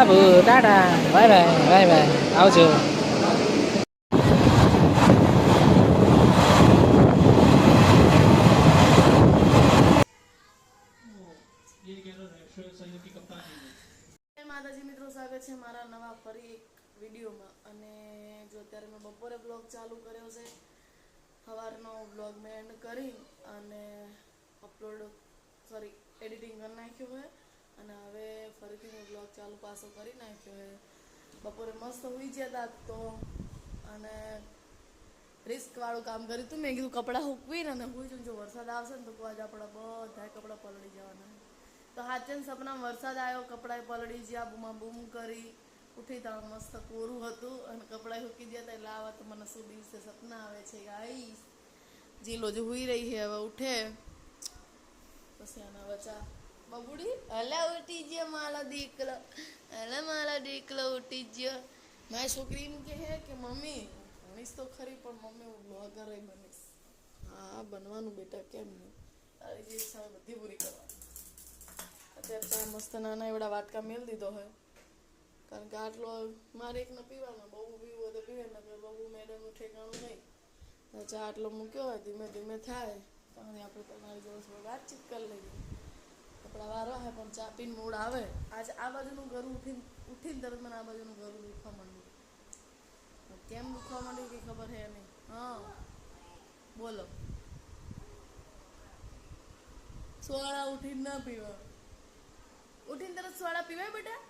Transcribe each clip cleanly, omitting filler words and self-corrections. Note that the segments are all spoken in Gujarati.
Babu Tata bye bye bye bye આવજો. માતાજી મિત્રો, સ્વાગત છે મારા નવા ફરી એક વિડીયોમાં. અને જો અત્યારે મેં બપોરે બ્લોગ ચાલુ કર્યો છે, સવારનો બ્લોગ મેં એન્ડ કરી અને એડિટિંગ કરી નાખ્યું છે. અને હવે ફરીથી મેં બ્લોગ ચાલુ પાછો કરી નાખ્યો છે. બપોરે મસ્ત હોઈ ગયા હતા તો અને રિસ્કવાળું કામ કર્યું હતું. મેં કીધું કપડાં સૂકવીને અને હોઈ જો વરસાદ આવશે ને તો આજ આપણા બધા કપડાં પલળી જવાના. તો હાચન સપના વરસાદ આવ્યો, કપડાં પલળી ગયા, બૂમા બૂમ કરી ઉઠી તા મસ્ત કોરું હતું અને કપડાં સૂકી ગયા હતા. એટલે આવા તો મને શું દિવસે સપના આવે છે ગાઈસ. જીલો જે હુઈ રહી છે હવે ઉઠે પછી આના વચા બબુડી હલા ઉઠી ગયો મારા દીકરો, હલા મારા દીકરો ઉઠી ગયો. મારી છોકરી એમ કહે કે મમ્મી ભણીશ તો ખરી પણ મમ્મી હું બ્લોગર બનીશ. હા બનવાનું બેટા, કેમ નહીં, તારી જે ઈચ્છા બધી પૂરી કરવાની. અત્યારે તો મસ્ત નાના એવડા વાટકા મેળ દીધો હોય, કારણ કે આટલો મારે એક ન પીવાનો, બહુ પીવું હોય તો પીવે ને બહુ મેડમનું ઠેકાણું નહીં. ચા આટલો મૂક્યો હોય, ધીમે ધીમે થાય તો આપણે તમારી જોડે વાતચીત કરી લઈએ. કપડા વારવા હોય પણ ચા પીને મૂડ આવે. આજે આ બાજુનું ઘર ઉઠીને તરત મને આ બાજુનું ઘર દુખવા માંડ્યું. કેમ દુખવા માંડ્યું કે ખબર હે નહીં. હા બોલો. સોળા ઉઠીને ના પીવા, ઉઠીને તરત સોડા પીવાય બેટા?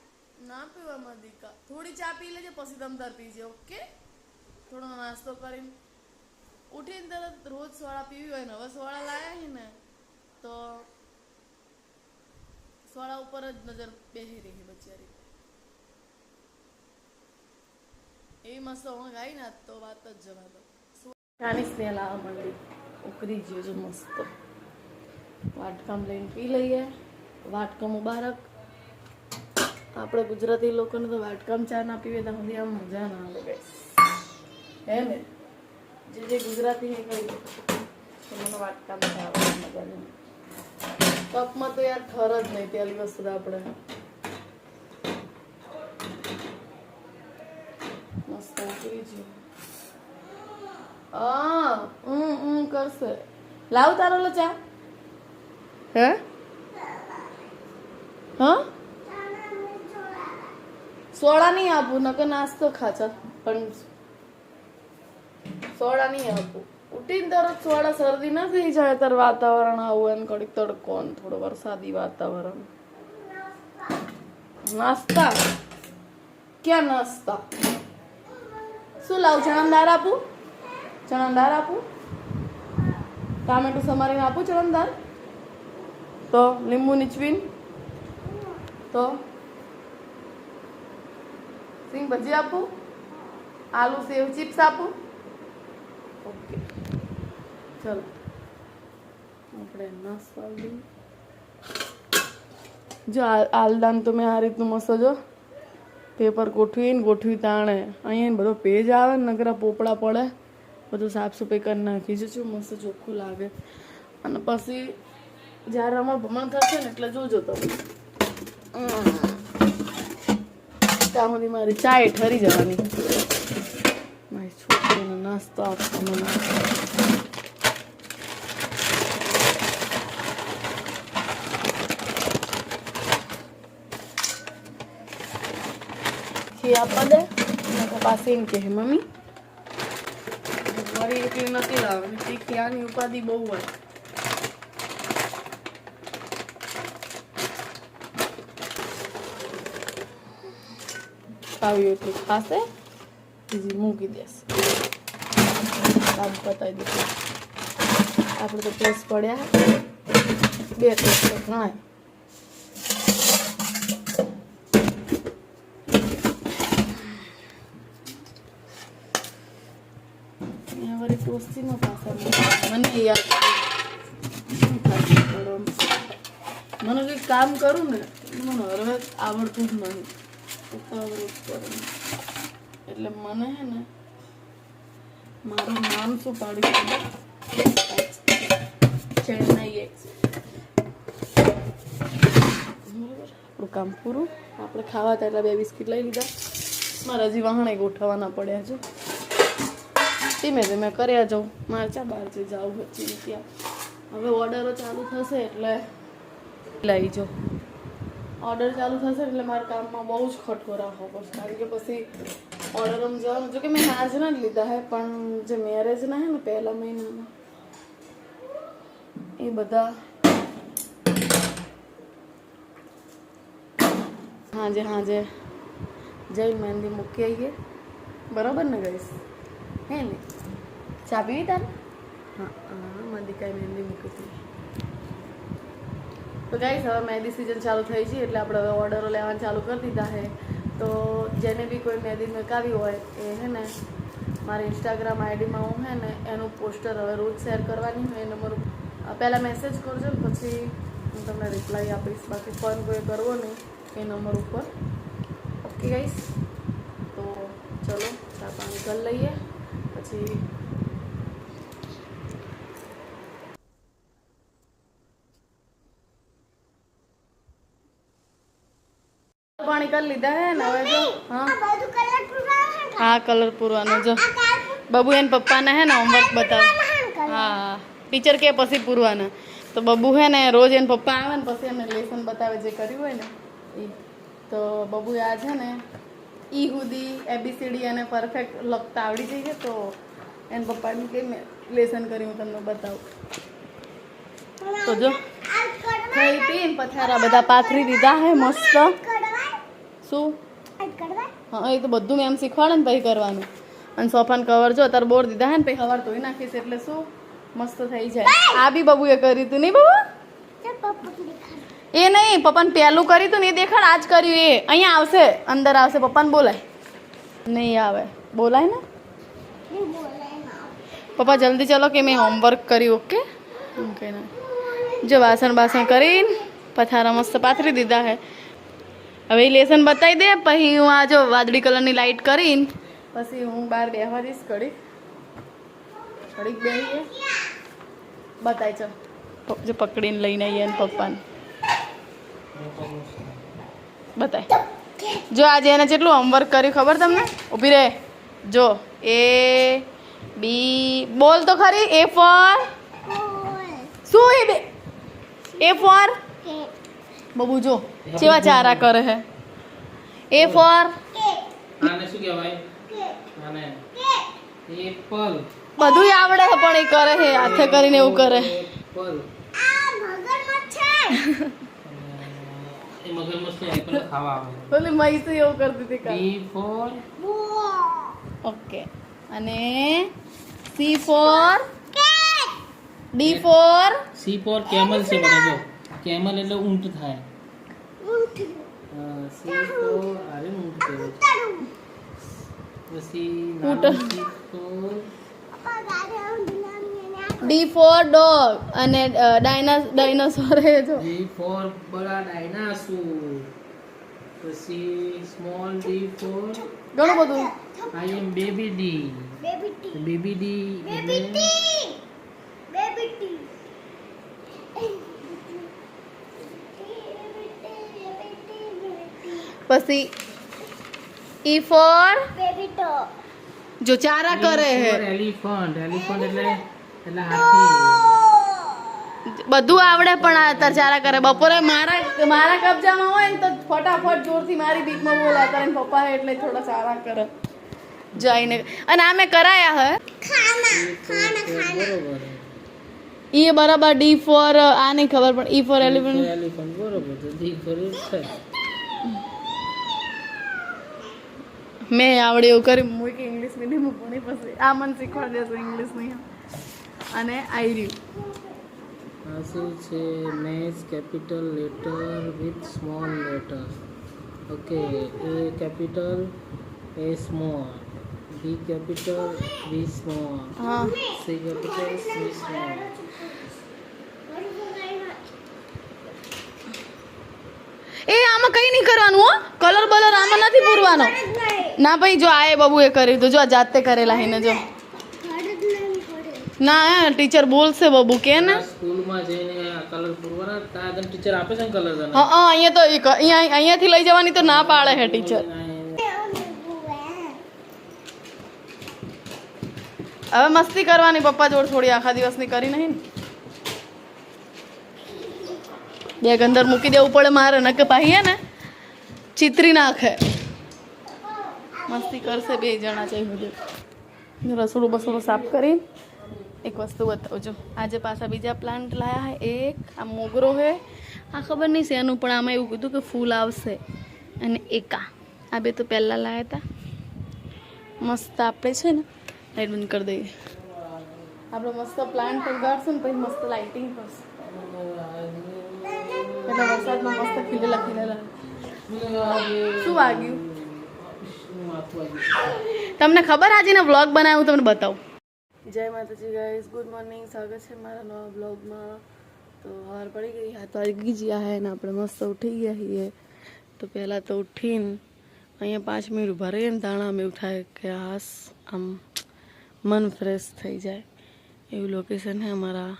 ના પીવા મારા દીકા. થોડી ચા પી લેજે પછી તમતાર પીજે, ઓકે? થોડો નાસ્તો કરીને ઉઠીને તરત રોજ સોડા પીવી હોય ને હવે સોડા લાયા છે ને તો સોડા ઉપર જ નજર બેસી રહી બચારી. એવી મસ્ત ઊંઘ આવી ને તો વાત જ જવા દો. ચાની સ્મેલ આવવા માંડી, ઉકળી ગયો છે મસ્ત. વાટકામ લઈને પી લઈએ. વાટકા મુબારક. આપણે ગુજરાતી લોકોને તો વાટકામ ચા ના પીવે તો સુધી આમ મજા ના આવે હે ને. જે ગુજરાતી હે કહી તો મને વાટકામ ચા આવે મજા નહીં. કપમાં તો યાર ઠર જ નહીં પેલી વસ્તુ આપણે મસ્ત ઉકળી ગયું. કરશે. લાવ તારો લો ચા. હે હા સોડા નહીં આપું, નકર નાસ્તો ખાચા પણ સોડા નહીં આપું. ઉઠીને તરત સોડા શરદી ના થઈ જાય. તાર વાતાવરણ આવું એને કડીક તડકો ને થોડો વરસાદી વાતાવરણ. નાસ્તા ક્યાં નાસ્તા? શું લાવું? ચણાની દાળ આપું? ચણાની દાળ આપું? ટામેટું સમારીને આપું ચણાની દાળ? તો લીંબુ નીચવીને તો સિંગ ભજી આપું? આલુ સેવ ચિપ્સ આપું? ઓકે ચલો આપણે નાસ્તા લઈએ. જો આલદાન તો મેં આ રીતનું મસ્ત જો પેપર ગોઠવી તાણે અહીંયા બધો પેજ આવે ને નકરા પોપડા પડે. બધું સાફ સફાઈ કરી નાખી છે. શું મસ્ત ચોખ્ખું લાગે. અને પછી જ્યારે અમારું ભમણ થશે ને એટલે જોજો તમે ત્યાં સુધી મારી ચાય ઠરી જવાની. મારી છોકરીનો નાસ્તો આપતો મને. ખી આપવા દે પાસે એમ કહે મમ્મી મારી એટલી નથી લાવવાની. તીખી આની ઉપાધિ બહુ હોય. ખાવી એટલું ખાશે, બીજી મૂકી દેશે. કામ પતાવી દેશે. આપણે તો ટેસ્ટ પડ્યા 2 ટેસ્ટ ઘણા. વળી ટોસ્ટીનો પાછા મને યાદ મને કંઈક કામ કરું ને મને હરવે આવડતું જ નહીં. એટલે મને હે ને મારું નામ શું પાડ્યું ચેન્નાઈ એક્સ. આપણું કામ પૂરું. આપણે ખાવા હતા એટલે 2 બિસ્કિટ લઈ લીધા. મારા હજી વાહણે ગોઠવવાના પડ્યા છે. ધીમે ધીમે કર્યા જાઉં. મારે ચા બહાર જઈ જાઉં પછી ત્યાં. હવે ઓર્ડરો ચાલુ થશે એટલે લઈ જાઉં. ઓર્ડર ચાલુ થશે એટલે મારા કામમાં બહુ જ ખટકો રાખવો પડશે. કારણ કે પછી ઓર્ડરમાં જવાનું જો કે મેં આજના જ લીધા હે પણ જે મેરેજના હે ને પહેલા મહિનામાં એ બધા હાજે જઈ મહેંદી મૂકી આવીએ. બરાબર ને ગઈશ હે ને? ચા પીવી તારે? હા મહેંદી કાંઈ મહેંદી મૂકી હતી. તો ગાઈસ હવે મહેંદી સિઝન ચાલુ થઈ છે એટલે આપણે હવે ઓર્ડરો લેવાનું ચાલુ કરી દીધા છે. તો જેને બી કોઈ મહેંદી મકાવી હોય એ હે ને મારી ઇન્સ્ટાગ્રામ આઈડીમાં હું હે ને એનું પોસ્ટર હવે રોજ શેર કરવાની હોય. એ નંબર પહેલાં મેસેજ કરજો ને પછી હું તમને રિપ્લાય આપીશ. બાકી ફોન કોઈ કરવો નહીં એ નંબર ઉપર. ઓકે ગાઈસ, તો ચલો ચા પાણી કરી લઈએ પછી પાણી કરી લીધા હે ને હવે જો હા કલર પૂરવાનો જો બબુ એને પપ્પાને હે ને હોમવર્ક બતાવે. હા ટીચર કે પછી પૂરવાના તો બબુ હે ને રોજ એને પપ્પા આવે ને પછી એમને લેસન બતાવે જે કર્યું હોય ને એ. તો બબુ આ છે ને ઈ સુધી ABCD અને પરફેક્ટ લખતા આવડી જઈએ તો એને પપ્પાને કે લેસન કરી હું તમને બતાવું. તો જો ખાઈ પીને પથારા બધા પાથરી દીધા હે મસ્ત. શું હા એ તો બધું મેં એમ શીખવાડે ને પછી કરવાનું. અને સોફાન કવર જો અત્યારે બોર દીધા હે ને પછી સવાર ધોઈ નાખીશ એટલે શું મસ્ત થઈ જાય. આ બી બબુએ કર્યું હતું નહીં બબુ? એ નહીં પપ્પાને પહેલું કર્યું હતું ને એ દેખાડ. આજ કર્યું એ અહીંયા આવશે અંદર આવશે. પપ્પાને બોલાય નહીં આવે બોલાય ને પપ્પા જલ્દી ચલો કે મેં હોમવર્ક કર્યું. ઓકે ઓકે ના જો વાસણ બાસણ કરીને પથારા મસ્ત પાથરી દીધા હે. હવે એ લેસન બતાવી દે પછી હું આ જો વાદળી કલરની લાઇટ કરીને પછી હું બહાર બેસવા જઈશ. ઘડીક બેસીએ બતાવી ચાલ જો પકડીને લઈને આવીએ ને પપ્પાને બતાય. જો આજે એને કેટલું હોમવર્ક કર્યું ખબર તમને? ઊભી રહે જો A B બોલ તો ખરી. A ફોર શું A ફોર બબુ જો કેવા ચારા કરે હે. A ફોર આને શું કહેવાય? આને એપલ. બધું આવડે છે પણ એ કરે છે હાથે કરીને એવું કરે. એપલ એ મગરમચ્છ ને એપલ ખાવા આવે. બોલી મૈસી એવું કરતી હતી કાલ. B ફોર ઓકે અને C for D for C for camel છે બને જો. કેમલ એટલે ઊંટ થાય. C ફોર અરે ઊંટ કહેવાય. પછી ઊંટ. નામ C for D for dog અને ડાયનાસોર હે જો. D ફોર બડા ડાયનાસોર. પછી સ્મોલ D ફોર ઘણું બધું. I am baby D. Baby D એટલે પછી E ફોર જો ચારા કરે હે. એલિફન્ટ. એલિફન્ટ એટલે હાથી. બધું આવડે પણ આ અત્યારે ચારા કરે. બપોરે મારા કબજામાં હોય ને તો ફટાફટ જોરથી મારી બીકમાં બોલા કરે ને પપ્પા એટલે થોડા સારા કરે જઈને. અને આ મેં કરાયા હે બરોબર. એ બરાબર. D ફોર આ નહીં ખબર પણ E ફોર એલિફન્ટ. એલિફન્ટ બરોબર. તો D ફોર છે. મેં આવડે એવું કરી હું કે ઇંગ્લિશ મીડિયમ ભણી પછી આ મને શીખવાડી દેશે ઇંગ્લિશ નહીં. અને આઈ રહ્યું આ શું છે? Match capital letter with small letter. Okay A capital A small. B capital B small. હા C કેપિટલ C સ્મોલ. એ આમાં કઈ નહીં કરવાનું હો. કલર બલર આમાં નથી પૂરવાનો. ના ભાઈ જો આ બબુએ કર્યું તો જો આ જાતે કરેલા હિને જો. ના ટીચર બોલશે બબુ કે ને સ્કૂલમાં જઈને કલર પૂરવાના તાર ટીચર આપે છે ને કલર તને હા હા અહીંયા તો અહીંયાથી લઈ જવાની તો ના પાડે હે ટીચર. હવે મસ્તી કરવાની પપ્પા જોડ થોડી, આખા દિવસની કરી નહીં ને. બેગ અંદર મૂકી દેવું પડે મારે, નકે પાહી હે ને ચિતરી નાખે. મસ્તી કરશે બે જણા છે બધું. રસોડું બસોડું સાફ કરી એક વસ્તુ બતાવજો. આજે પાછા બીજા પ્લાન્ટ લાયા હે. એક આ મોગરો હે, આ ખબર નહીં છે એનું, પણ આમાં એવું કીધું કે ફૂલ આવશે. અને એક આ બે તો પહેલાં લાયા હતા. મસ્ત આપણે છે ને લાઇટ બંધ કરી દઈએ. આપણે મસ્ત પ્લાન્ટ ઉગાડશું ને પછી મસ્ત લાઇટિંગ કરશું. એટલે વરસાદમાં મસ્ત ખીલેલા ખીલેલા. શું વાગ્યું તમને ખબર? આજે વ્લોગ બનાવ્યું તમને બતાવું. જય માતાજી ગાઈસ, ગુડ મોર્નિંગ, સ્વાગત છે મારા નવા બ્લોગમાં. તો વાર પડી ગઈ, 7 વાગી ગયા હે ને આપણે મસ્ત ઉઠી ગયા છીએ. તો પહેલાં તો ઉઠીને અહીંયા 5 મિનિટ ઊભા રહીએ ને તાણા આમ એવું થાય કે હાસ આમ મન ફ્રેશ થઈ જાય એવું લોકેશન છે અમારા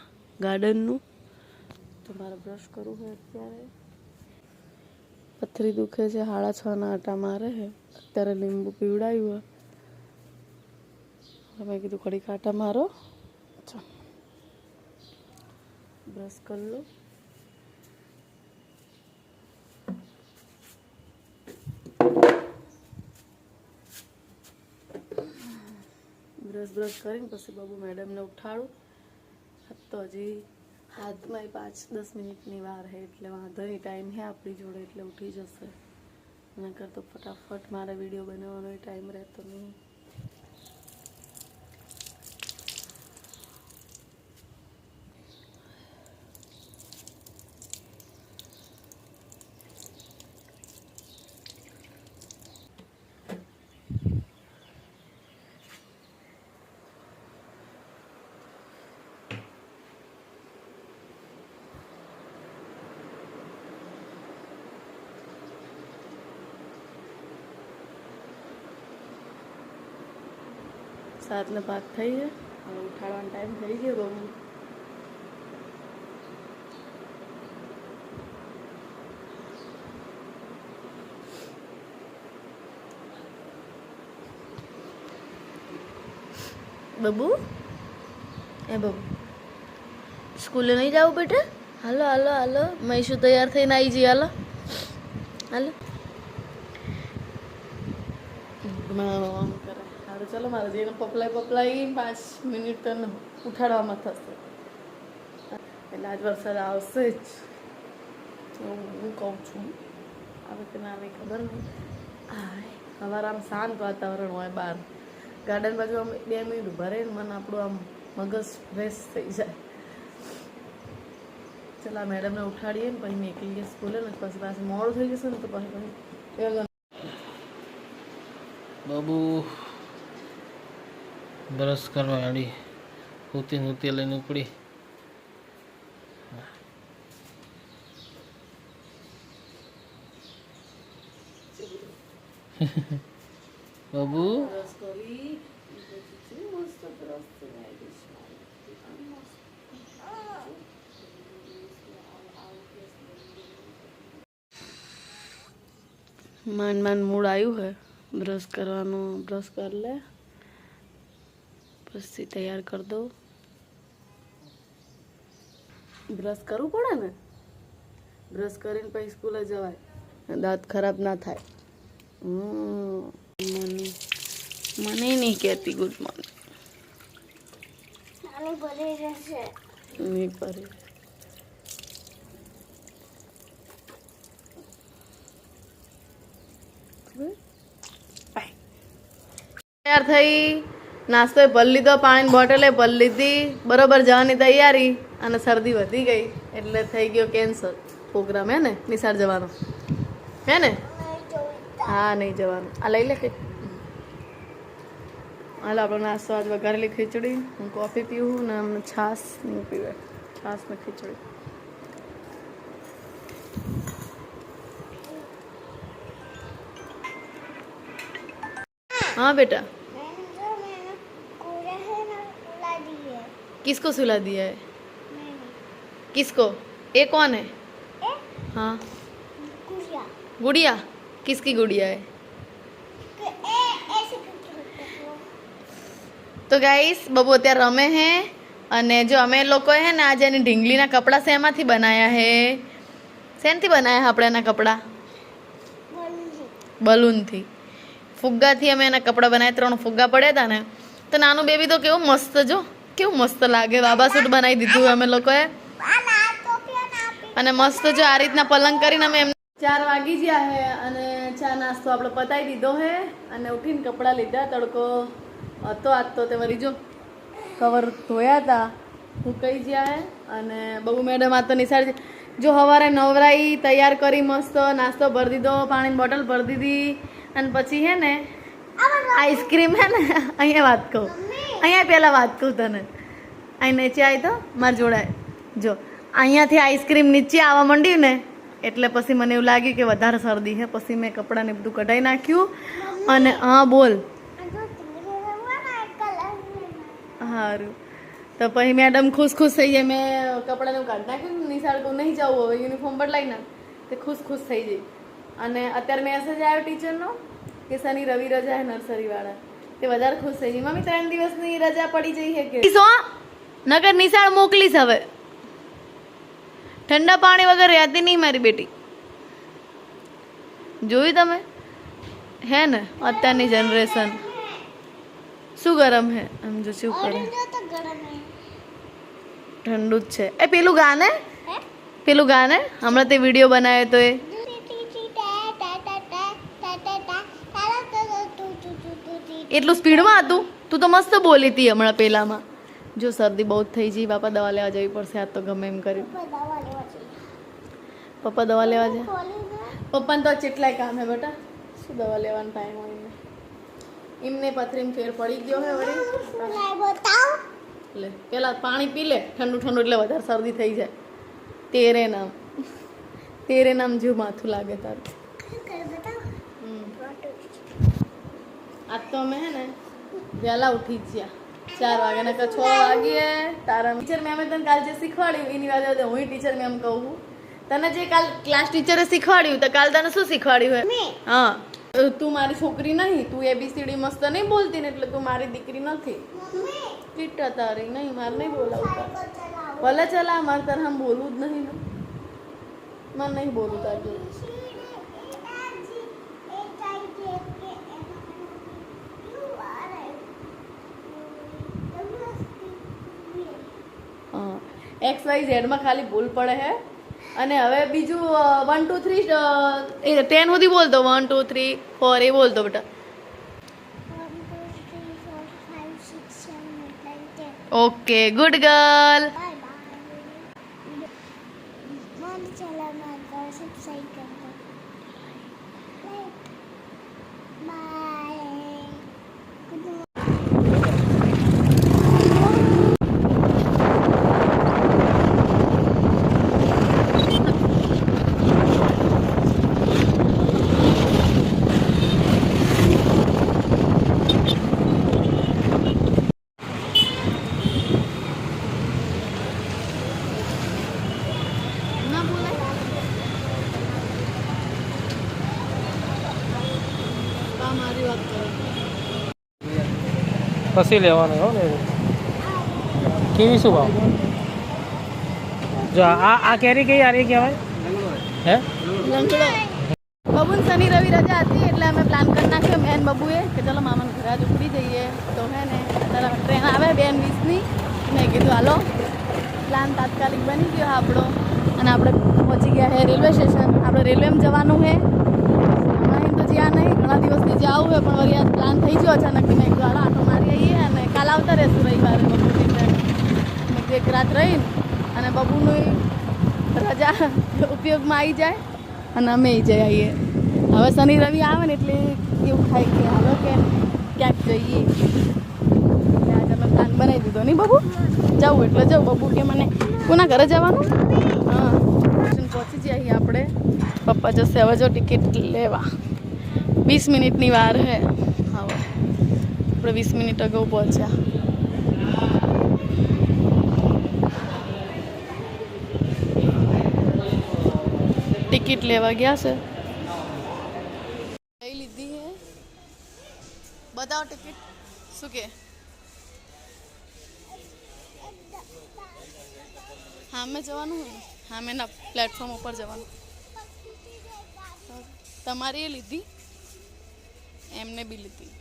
ગાર્ડનનું. તો મારે બ્રશ કરવું છે અત્યારે. પથરી દુખે છે, 6:30 આટા મારે છે. અત્યારે લીંબુ પીવડાવ્યું. મેં કીધું કડી કાંટા મારો, બ્રશ કરી લો. બ્રશ કરીને પછી બાબુ મેડમને ઉઠાડું. તો હજી હાથમાં 5-10 મિનિટની વાર છે, એટલે વાંધો નહીં, ટાઈમ છે આપણી જોડે એટલે ઉઠી જશે. નકર તો ફટાફટ મારે વિડીયો બનાવવાનો ટાઈમ રહેતો નહીં. સાતને 5 થઈ છે, હવે ઉઠાડવાનો ટાઈમ થઈ ગયો બહુ. બબુ એ બબુ સ્કૂલે નહીં જાવું બેટા? હાલો હાલો હાલો, મેં શું તૈયાર થઈને આવી જઈએ. હાલો હાલો આમ કરે. સારું ચલો, મારે જઈને પપલાઈ 5 મિનિટ તને ઉઠાડવામાં થશે. એટલે આજ વરસાદ આવશે જ હું કહું છું. આવે કે ના આવે ખબર નહીં. સવારે આમ શાંત વાતાવરણ હોય બહાર ગાર્ડન બાજુ, આમ 2 મિનિટ ઊભા રહીને મને આપણું આમ મગજ ફ્રેશ થઈ જાય. ચાલ આ મેડમને ઉઠાડીએ ને પછી મેં એકલી સ્કૂલે ને પછી પાછું મોડું થઈ જશે ને તો પછી બાબુ બ્રશ કરવા આડી હોતી લઈને ઉપડી. બાબુ માંડ મૂડ આવ્યું હે બ્રશ કરવાનું. બ્રશ કરી લે પછી તૈયાર કરી દો. બ્રશ કરવું પડે ને, બ્રશ કરીને પછી સ્કૂલે જવાય, દાંત ખરાબ ના થાય. મને નહીં કહેતી ગુડ મોર્નિંગ. નહીં પડી. તૈયાર થઈ, નાસ્તો ભરી લીધો, પાણીની બોટલે ભરી લીધી, બરોબર જવાની તૈયારી, અને શરદી વધી ગઈ એટલે થઈ ગયો કેન્સલ પ્રોગ્રામ. હે ને નિશાળ જવાનો હે ને? હા નહીં જવાનું. આ લઈ લે કે હાલ આપણો નાસ્તો આજ વઘારેલી ખીચડી, હું કોફી પીવું ને અમને છાશ નહીં પીવે, છાશ ને ખીચડી. हाँ बेटा, किसको सुला दिया है? किसको? ये कौन है? हाँ गुड़िया। किसकी गुड़िया है? तो गाइस बबू અત્યારે રમે હે અને જો અમે લોકો હે ને આજે એની ઢીંગલીના કપડાં શેમાંથી બનાયા હે? શેનથી બનાયા આપણે એના કપડાં? બલૂનથી, ફુગ્ગાથી અમે એના કપડાં બનાવ્યા. 3 ફુગ્ગા પડ્યા હતા ને તો નાનું બેબી તો કેવું મસ્ત, જો કેવું મસ્ત લાગે. બાબા સૂટ બનાવી દીધું અમે લોકોએ અને મસ્ત જો આ રીતના પલંગ કરીને અમે 4 વાગી ગયા હે અને ચા નાસ્તો આપણે પતાવી દીધો હે અને ઉઠીને કપડાં લીધા. તડકો હતો આજ તો તે વળી જો કવર ધોયા હતા હું કઈ ગયા હે અને બહુ મેડમ આ તો નિશાળ જો સવારે નવરાઈ તૈયાર કરી મસ્ત નાસ્તો ભરી દીધો, પાણીની બોટલ ભરી દીધી અને પછી હે ને આઈસ્ક્રીમ હે ને અહીંયા વાત કહું, અહીંયા પહેલાં વાત કહું તને. અહીં નીચે આવી તો મારી જોડે જો અહીંયાથી આઈસ્ક્રીમ નીચે આવવા માંડ્યું ને એટલે પછી મને એવું લાગ્યું કે વધારે શરદી છે. પછી મેં કપડાને બધું કઢાઈ નાખ્યું અને હા બોલ સારું. તો પછી મેડમ ખુશ થઈ જાય. મેં કપડાને કાઢી નાખ્યું, નિશાળ કહું નહીં જવું હવે યુનિફોર્મ બદલાઈ ના તે ખુશ થઈ જાય. અને અત્યારે મેસેજ આવ્યો ટીચરનો કે શનિ રવિ રજા હે નર્સરીવાળા, તે વધારે ખુશ થઈ જાય. મમ્મી 3 દિવસની રજા પડી જઈ છે કે નગર નિશાળ મોકલીશ હવે. ઠંડા પાણી વગર રહેતી નહીં મારી બેટી. જોયું તમે હે ને અત્યારની જનરેશન શું ગરમ હે આમ જો શું કરે ઠંડુ જ છે. એ પેલું ગાને હમણાં તે વિડીયો બનાવ્યો તો એ એટલું સ્પીડમાં હતું. તું તો મસ્ત બોલી હતી હમણાં પેલામાં. જો શરદી બહુ થઈ ગઈ બાપા, દવા લેવા જવી પડશે આજ તો ગમે એમ કર્યું. પપ્પા દવા લેવા જાય. પપ્પાને તો કેટલાય કામ હે બેટા, શું દવા લેવાનો ટાઈમ હોય ને. એમને પથરીમાં ફેર પડી ગયો હે વળી. લે પેલા પાણી પી લે ઠંડુ એટલે વધારે શરદી થઈ જાય. તેરે નામ જેવું માથું લાગે તારું. આજ તો અમે હે ને વહેલા ઉઠી જ ગયા 4 વાગે ને 6 વાગે. તારા ટીચર મેમે તને કાલ જે શીખવાડ્યું એની વાત હું ટીચર મેમ કહું તને જે કાલ ક્લાસ ટીચરે શીખવાડ્યું તો કાલ તને શું શીખવાડ્યું હે? હા તું મારી છોકરી નહીં, તું ABCD મસ્ત નહીં બોલતી ને એટલે તું મારી દીકરી નથી. પીટા તારી નહીં, મારે નહીં બોલાવતા. ભલે ચલા મારે તારે આમ બોલવું જ નહીં ને, મારે નહીં બોલવું તારી. XYZ માં ખાલી ભૂલ પડે હે. અને હવે બીજું 1 2 3 10 સુધી બોલતો. 1 2 3 4 એ બોલતો બેટા. Okay good girl. પછી લેવાનું હો ને. કેવી શું ભાવ? જો આ કેરી કઈ આરી કહેવાય હે? લંગડો. બબુન શનિ રવિ રજા હતી એટલે અમે પ્લાન કરી નાખ્યો મેન બબુએ કે ચલો મામાને ઘરે આજ ઉપડી જઈએ. તો હે ને અત્યારે ટ્રેન આવે 2:20ની. મેં કીધું હાલો પ્લાન તાત્કાલિક બની ગયો આપણો અને આપણે પહોંચી ગયા છે રેલવે સ્ટેશન. આપણે રેલવેમાં જવાનું છે. હમણાં તો જ્યાં નહીં ઘણા દિવસથી જવું હોય પણ વળી આજ પ્લાન થઈ ગયો અચાનક. મેં કીધું હાલો આટો મારી આવીએ અને કાલ આવતા રહેશું રવિવારે બબુની ફ્રેન્ડ. મેં કીધું એક રાત રહીને અને બબુની રજા ઉપયોગમાં આવી જાય અને અમે જઈ આવીએ. હવે શનિ રવિ આવે ને એટલે એવું થાય કે હાલો કે ક્યાંક જઈએ. આજે અમે પ્લાન બનાવી દીધો નહીં બબુ જવું એટલે જવું. બબુ કે મને કોના ઘરે જવાનું? હા સ્ટેશન પહોંચી જઈએ આપણે. પપ્પા જશે હવે જો ટિકિટ લેવા. 20 મિનિટની વાર હે. હવે આપણે 20 મિનિટ અગાઉ પહોંચ્યા. ટિકિટ લેવા ગયા છે. લઈ લીધી હે. બતાવો ટિકિટ. શું કે? હા મેં જવાનું હોય ને. હા મેં ના પ્લેટફોર્મ ઉપર જવાનું. તમારી એ લીધી? એમને બી લીધી.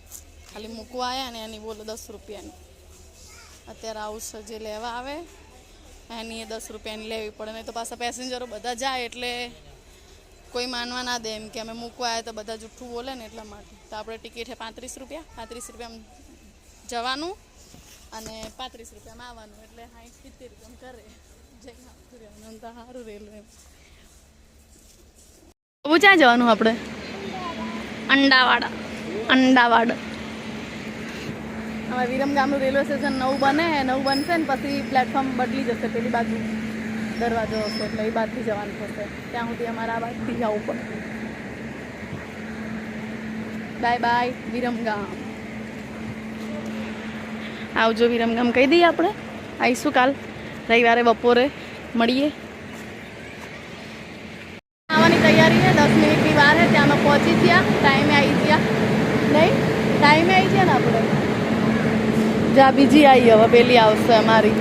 ખાલી મૂકવા આવ્યા ને એની બોલો 10 રૂપિયાની. અત્યારે આવું છે જે લેવા આવે એની એ 10 રૂપિયાની લેવી પડે. નહીં તો પાછા પેસેન્જરો બધા જાય એટલે કોઈ માનવા ના દે એમ કે અમે મૂકવા આવ્યા તો બધા જૂઠું બોલે ને એટલા માટે. તો આપણે ટિકિટ છે 35 રૂપિયા. 35 રૂપિયામાં જવાનું અને 35 રૂપિયામાં આવવાનું એટલે 60-70 રૂપિયામાં કરે. જઈને આવતું રહેવાનું તો સારું રેલું એમ. બહુ ક્યાં જવાનું આપણે? અંડાવાડ. હવે વિરમગામનું રેલવે સ્ટેશન નવું બનશે ને પછી પ્લેટફોર્મ બદલી જશે. પેલી બાજુ દરવાજો હશે એટલે એ બાજુથી જવાનું થશે. ત્યાં સુધી અમારે આ બાજુથી જવું પડે. Bye bye Viramgam. આવજો વિરમગામ કહી દઈએ આપણે. આવીશું કાલ રવિવારે બપોરે મળીએ. આવવાની તૈયારી છે. 10 મિનિટની વાર છે. ત્યાં અમે પહોંચી ગયા. ટાઈમે આવી ગયા નહીં? ટાઈમે આવી ગયા ને આપણે. જા બીજી આવી હવે પેલી આવશે અમારી.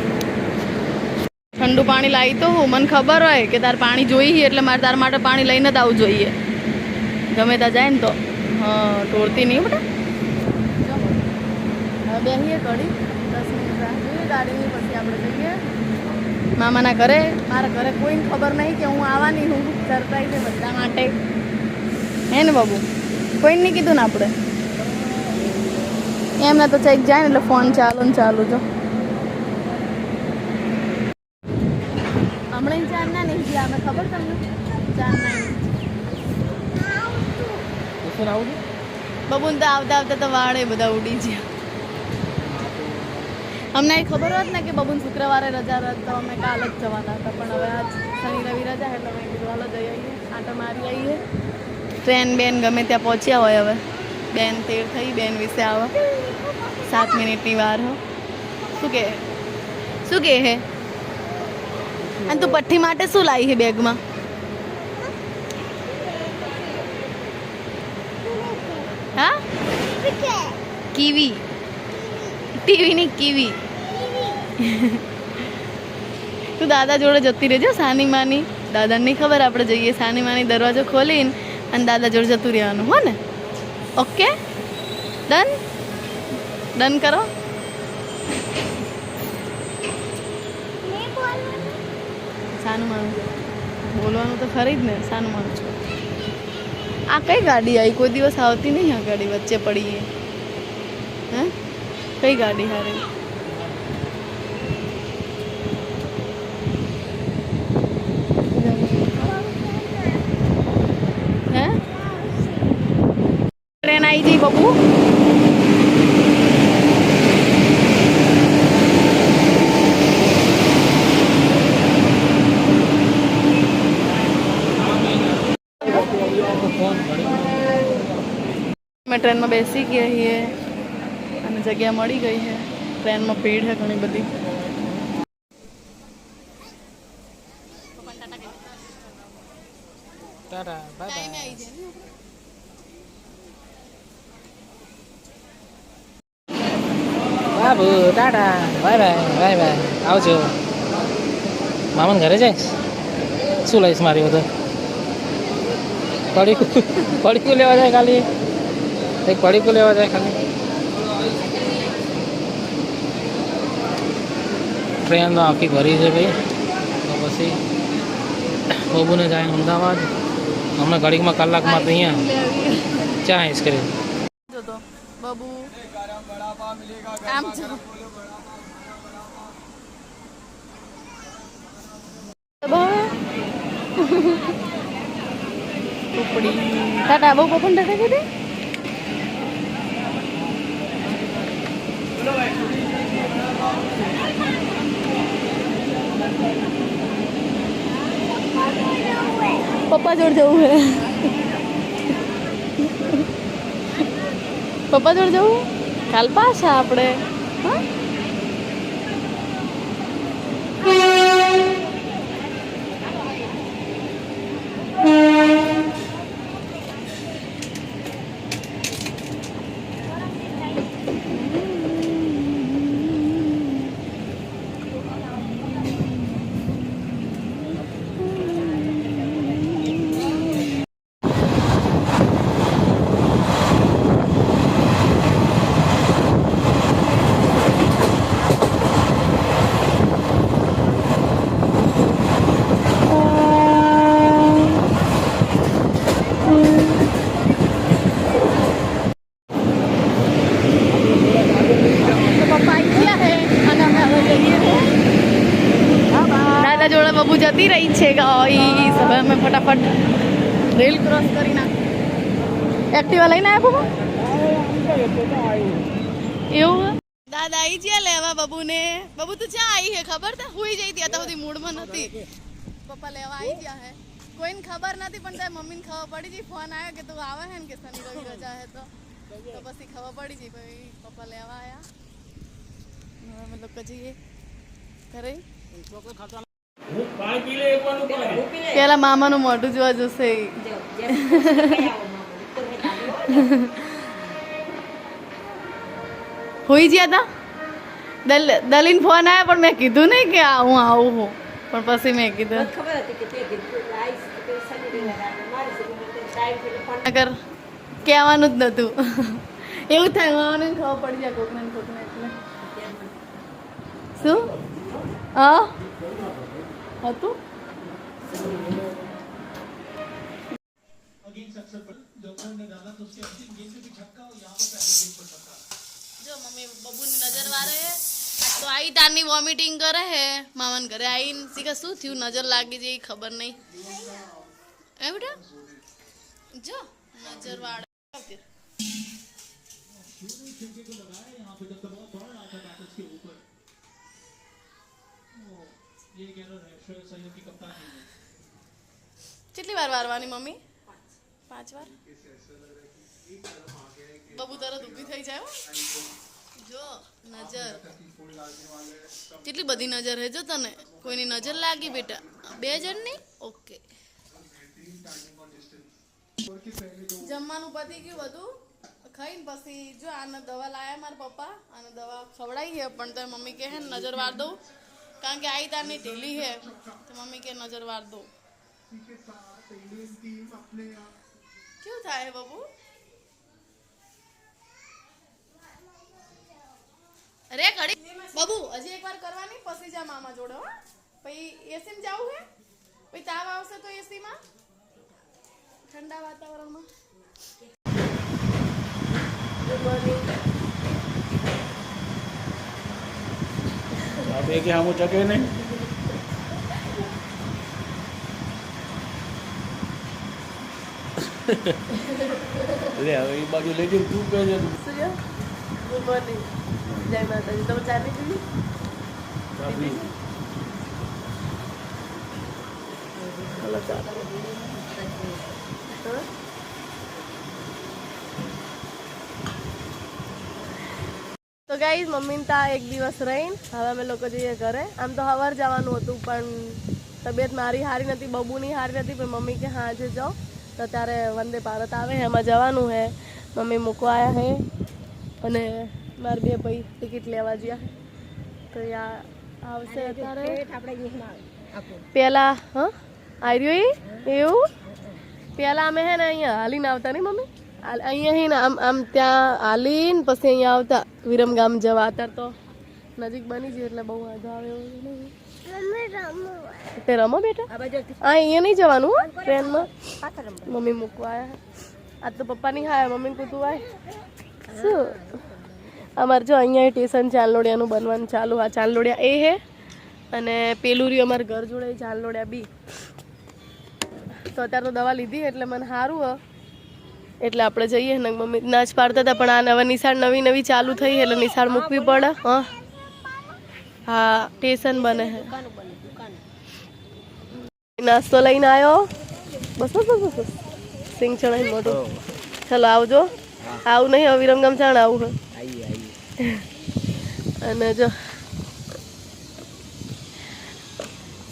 ઠંડુ પાણી લાવી તો મને ખબર હોય કે તાર પાણી જોઈએ એટલે મારે તાર માટે પાણી લઈને જ આવવું જોઈએ. ગમે ત્યાં જાય ને તો હા તોડતી નહીં બેટા. હવે બેસીએ ઘડી 10 મિનિટ રાહ જોઈએ ગાડીની. પછી આપણે જઈએ મામાના ઘરે. મારા ઘરે કોઈને ખબર નહીં કે હું આવવાની હું. સરપ્રાઈઝ છે બધા માટે. હે ને બાબુ? કોઈને નહીં કીધું ને આપણે. એમને તો ચેક જાય ને એટલે ફોન ચાલુ જો. હમણાં ચાર ના નહીં ગયા અમે. ખબર તમને? ચાર ના બબુન તો આવતા તો વાળે બધા ઉડી ગયા. અમને એ ખબર હોત ને કે બબુન શુક્રવારે રજા રહે તો અમે કાલ જ જવાના હતા. પણ હવે આજ શનિ રવિ રજા એટલે અમે કીધું હાલો જઈ આવીએ. આંટો મારી આવીએ. ટ્રેન બેન ગમે ત્યાં પહોંચ્યા હોય. હવે બેન 13 થઈ. બેન વિશે આવે 7 મિનિટની વાર હો. શું કે હે? અને તું પઠ્ઠી માટે શું લાવી છે બેગમાં? હા કીવી. ટીવી ની કીવી. તું દાદા જોડે જતી રહેજો સાની માની. દાદાને નહીં ખબર આપણે જઈએ. સાની માની દરવાજો ખોલીને અને દાદા જોડે જતું રહેવાનું હો ને? ઓકે ડન કરો. સાનું માનું બોલવાનું તો ખરી જ ને. સાનું માનું છું. આ કઈ ગાડી આવી? કોઈ દિવસ આવતી નહીં આ ગાડી. વચ્ચે પડીએ હે? કઈ ગાડી હારી? હે ટ્રેન આવી જઈ બબુ. मैं ट्रेन में बेसी गई है અને જગ્યા મળી ગઈ છે. ટ્રેનમાં ભીડ છે ઘણી બધી. Tata by Babu. Tata bye bye. આવજો. મામાને ઘરે જઈશ. શું લઈશ મારી બધું? પડીકું લેવા જાય ખાલી. એક પડીકું લેવા જાય ખાલી. ટ્રેન તો આખી ભરી છે ભાઈ. તો પછી બબુને જાય અમદાવાદ. હમણાં ઘડીકમાં કલાકમાં તો અહીંયા ચા આઈસ કરી. બબુ આમ ટાટા બહુ પપન ટાટા કીધી. પપ્પા જોડે જવું હે. પપ્પા જોડે જવું કાલ પાછા આપણે. હા ગાઈસ હવે અમે ફટાફટ રેલ ક્રોસ કરી નાખ એક્ટિવા લઈને આવ્યા એવું દાદા આવી ગયા લેવા બબુને બબુ તું ક્યાં આવી હે ખબર છે હુઈ જઈ ત્યાં તો બધી મૂડમાં નથી પપ્પા લેવા આવી ગયા હે કોઈને ખબર નથી પણ તારી મમ્મીને ખબર પડી ગઈ ફોન આવ્યો કે તું આવે હે ને કે શનિ રવિ રજા હે તો પછી ખબર પડી ગઈ ભાઈ પપ્પા લેવા આવ્યા હવે મતલબ કે જઈએ ઘરે પેલા મામાનું મોઢું જોવા જશે હોઈ ગયા હતા દલીન ફોન આવ્યો પણ મેં કીધું નહીં કે હું આવું હું પણ પછી મેં કીધું અગર કહેવાનું જ નતું એવું થાય મામાને ખબર પડી જાય કોકને કોકને એટલે શું હા હતું જો મમ્મી બબુની નજર વારે તો આઈ તારની વોમિટિંગ કરે હે મામાન ઘરે આઈને શીખે શું થયું નજર લાગી જઈ ખબર નહીં એ બેટા જો નજર વાળે કેટલી વાર વારવાની મમ્મી 5 વાર બબુ તરત ઊભી થઈ જાય જો નજર કેટલી બધી નજર હે જો તને કોઈની નજર લાગી બેટા 2 જણની ઓકે જમવાનું પતી ગયું બધું ખાઈને પછી જો આને દવા લાયા મારા પપ્પા આને દવા ખવડાવી હે પણ તો મમ્મી કહે ને નજર વાર દઉં કારણ કે આઈ તારની ઢીલી હે તો મમ્મી કે નજર વાર દઉં ક્યું થાય બાબુ અરે ઘડી બાબુ હજી એકવાર કરવાની પછી જા મામા જોડે હો પછી એસી માં જાવું હે પછી તાવ આવશે તો એસી માં ઠંડા વાતાવરણમાં आप एक हम चके नहीं ले હવે એ બાજુ લઈ જઈને તું કહે છે ગુડ મોર્નિંગ જય માતાજી તમે ચા નહીં પીવી ચાબી હલો ચા તો ગાઈઝ મમ્મીને તા એક દિવસ રહીને હવે અમે લોકો જઈએ ઘરે આમ તો સવાર જવાનું હતું પણ તબિયત મારી સારી નથી બબુની સારી નથી પણ મમ્મી કે હા આજે જાઓ તો ત્યારે વંદે ભારત આવે એમાં જવાનું હે મમ્મી મૂકવા આવ્યા હે અને મારા 2 ભાઈ ટિકિટ લેવા ગયા તો યા આવશે અત્યારે પહેલાં હા આવ્યું એવું પહેલાં અમે હે ને અહીંયા હાલીને આવતા નહીં મમ્મી અહીંયા હે ને આમ આમ ત્યાં હાલીને પછી અહીંયા આવતા વિરમગામ જવા અત્યારે તો નજીક બની ગયું એટલે બહુ વાંધો આવે એવું નહીં તે રમો બેટા હા અહીંયા નહીં જવાનું હો ટ્રેનમાં મમ્મી મૂકવા આવ્યા આજ તો પપ્પા નહીં ખાયા મમ્મી કૂતું આય શું અમારે જો અહીંયા સ્ટેશન ચાંદલોડિયાનું બનવાનું ચાલુ આ ચાંદલોડિયા એ હે અને પેલું રહ્યું અમારા ઘર જોડે ચાંદલોડિયા બી તો અત્યારે તો દવા લીધી એટલે મને સારું હ એટલે આપણે જઈએ ને મમ્મી ના જ પાડતા હતા પણ આ હવે નિશાળ નવી નવી ચાલુ થઈ એટલે નિશાળ મૂકવી પડે હા હા સ્ટેશન બને હે નાસ્તો લઈને આવ્યો બસ બસ બસ બસ સિંગ ચણાઈ મોટું ચલો આવજો આવું નહીં હવે વિરમગામ ચાણ આવું હે અને જો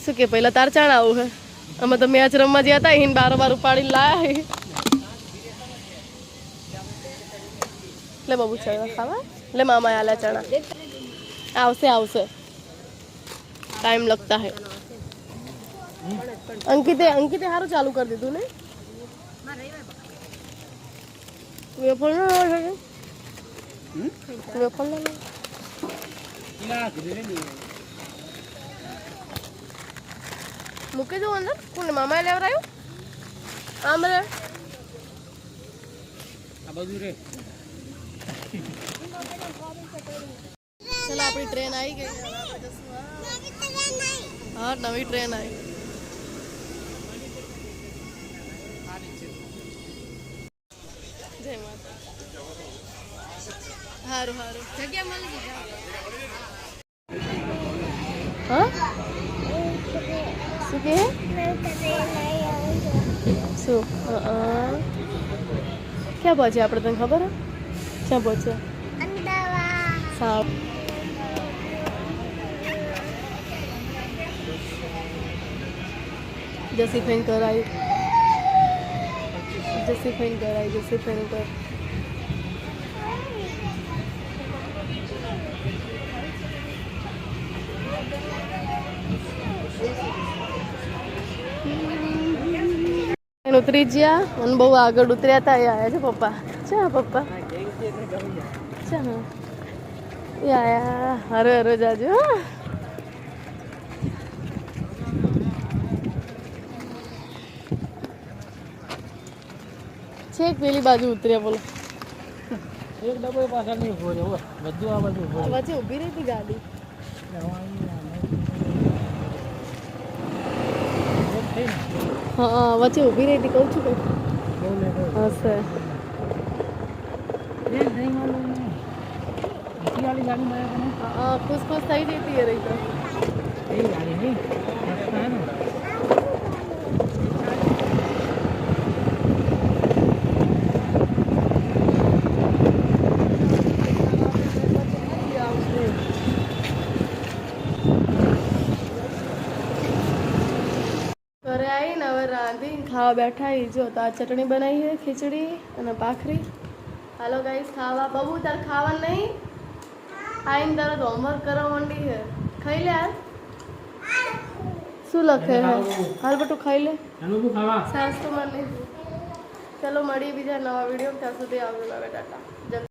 શું કે પહેલાં તાર ચાણ આવું હે અમે તો મેચ રમવા ગયા હતા એને બાર ઉપાડીને લાયા લે બાબુ ચણા ખાવા લે મામા આલા ચણા આવશે આવશે ટાઈમ લગતા હે અંકિતે સારું ચાલુ કરી દીધું ને વેફર મૂકી દઉં અંદર કોને મામાએ લેવડાયું આમ રે આ બધું રે ચલો આપણી ટ્રેન આવી ગઈ હા નવી ટ્રેન આવી સારું સારું જગ્યા મળી ગઈ હા શું કે શું ક્યાં પહોંચ્યા આપણે તને ખબર હે ક્યાં પહોંચ્યા સારું જસી ફેન કરાઈ જસી ફેન કર ઉતરી ગયા અને બહુ આગળ ઉતર્યા હતા એ આવ્યા છે પપ્પા પપ્પા એ આયા હરે હરે જાજો છેક પેલી બાજુ ઉતર્યા બોલો એક ડબ્બો પાછળ નહીં ઉભો રહ્યો બધું આ બાજુ ઉભો વચ્ચે ઊભી રહી હતી ગાડી હા વચ્ચે ઊભી રહી હતી કહું છું કઈ હશે હા ખુશ ખુશ થઈ જતી એ રહી તો એ ગાડી નહીં ઘરે આવીને હવે રાંધીને ખાવા બેઠા જો તો આ ચટણી બનાવી છે ખીચડી અને ભાખરી હાલો ગાઈસ ખાવા બબુ તાર ખાવા નહીં આવીને તરત હોમવર્ક કરવા માંડી છે ખાઈ લે હાલ શું લખે હે હાલ બટું ખાઈ લે સાસ તો મને ચલો મળીએ બીજા નવા વિડીયો ત્યાં સુધી આવજો ટાટા